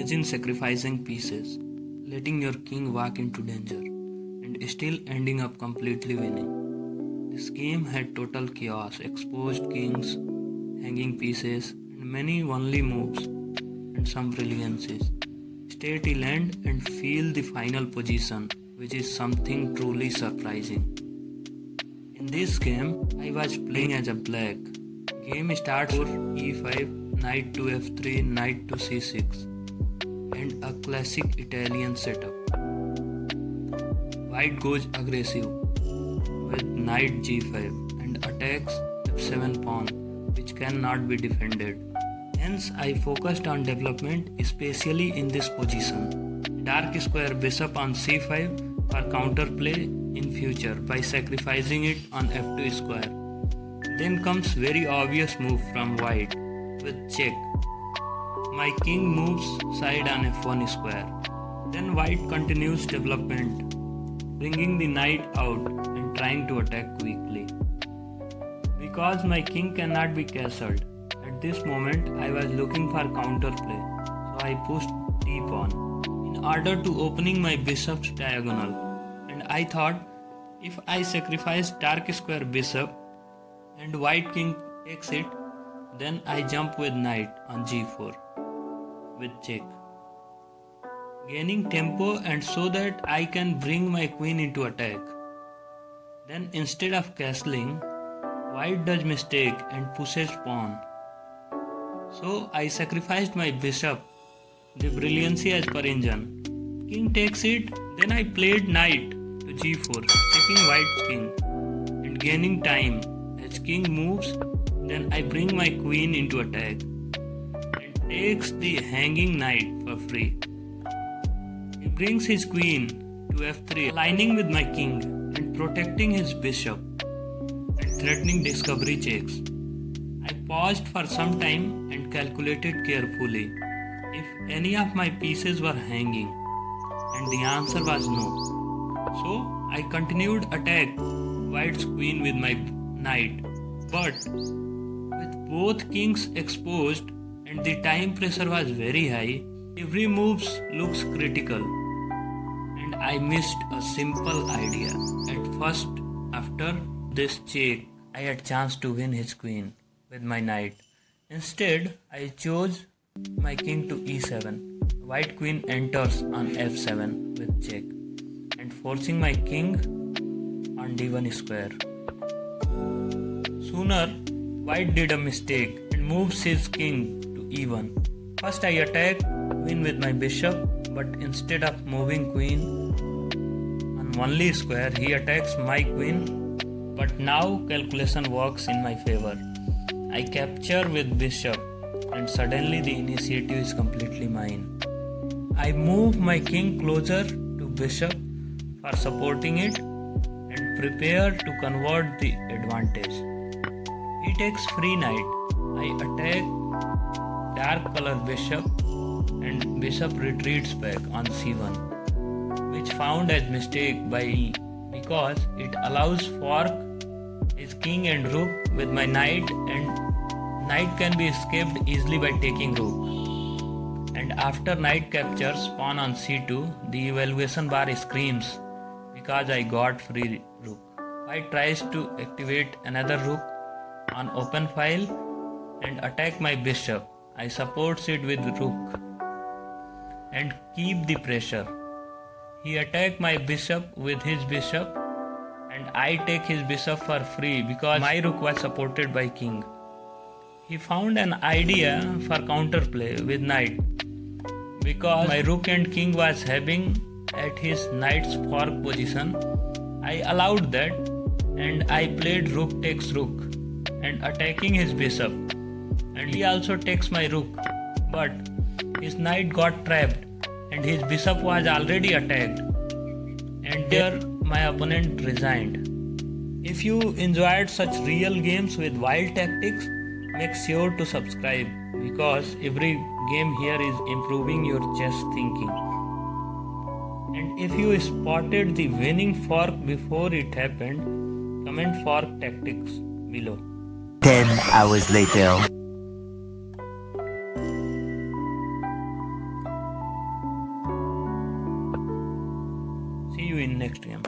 Imagine sacrificing pieces, letting your king walk into danger, and still ending up completely winning. This game had total chaos, exposed kings, hanging pieces, and many only moves, and some brilliances. Stay till end and feel the final position, which is something truly surprising. In this game, I was playing as a black. Game starts for e5, knight to f3, knight to c6, and a classic Italian setup. White goes aggressive with knight g5 and attacks f7 pawn, which cannot be defended. Hence, I focused on development, especially in this position. Dark square bishop on c5 for counterplay in future by sacrificing it on f2 square. Then comes very obvious move from white with check. My king moves side on f1 square. Then white continues development, bringing the knight out and trying to attack quickly. Because my king cannot be castled, at this moment I was looking for counterplay, so I pushed t-pawn in order to opening my bishop's diagonal, and I thought if I sacrifice dark square bishop and white king takes it, then I jump with knight on g4 with check, gaining tempo and so that I can bring my queen into attack. Then instead of castling, white does mistake and pushes pawn. So I sacrificed my bishop, the brilliancy as per engine. King takes it, then I played knight to g4, checking white's king and gaining time. As king moves, then I bring my queen into attack and takes the hanging knight for free. He brings his queen to f3, aligning with my king and protecting his bishop and threatening discovery checks. I paused for some time and calculated carefully if any of my pieces were hanging, and the answer was no. So I continued attack white's queen with my knight, but with both kings exposed and the time pressure was very high, every move looks critical and I missed a simple idea. At first, after this check, I had chance to win his queen with my knight. Instead, I chose my king to e7. White queen enters on f7 with check and forcing my king on d1 square. Sooner, white did a mistake and moves his king to e1. First I attack queen with my bishop, but instead of moving queen on only square, he attacks my queen. But now calculation works in my favor. I capture with bishop and suddenly the initiative is completely mine. I move my king closer to bishop for supporting it and prepare to convert the advantage. He takes free knight. I attack dark color bishop and bishop retreats back on c1, which found as mistake by me because it allows fork his king and rook with my knight, and knight can be escaped easily by taking rook. And after knight captures pawn on c2, the evaluation bar screams because I got free rook. White tries to activate another rook on open file and attack my bishop. I supports it with rook and keep the pressure. He attack my bishop with his bishop and I take his bishop for free because my rook was supported by king. He found an idea for counterplay with knight because my rook and king was having at his knight's fork position. I allowed that and I played rook takes rook and attacking his bishop, and he also takes my rook, but his knight got trapped and his bishop was already attacked, and there my opponent resigned. If you enjoyed such real games with wild tactics, make sure to subscribe because every game here is improving your chess thinking. And if you spotted the winning fork before it happened, comment fork tactics below. 10 hours later. you in next game.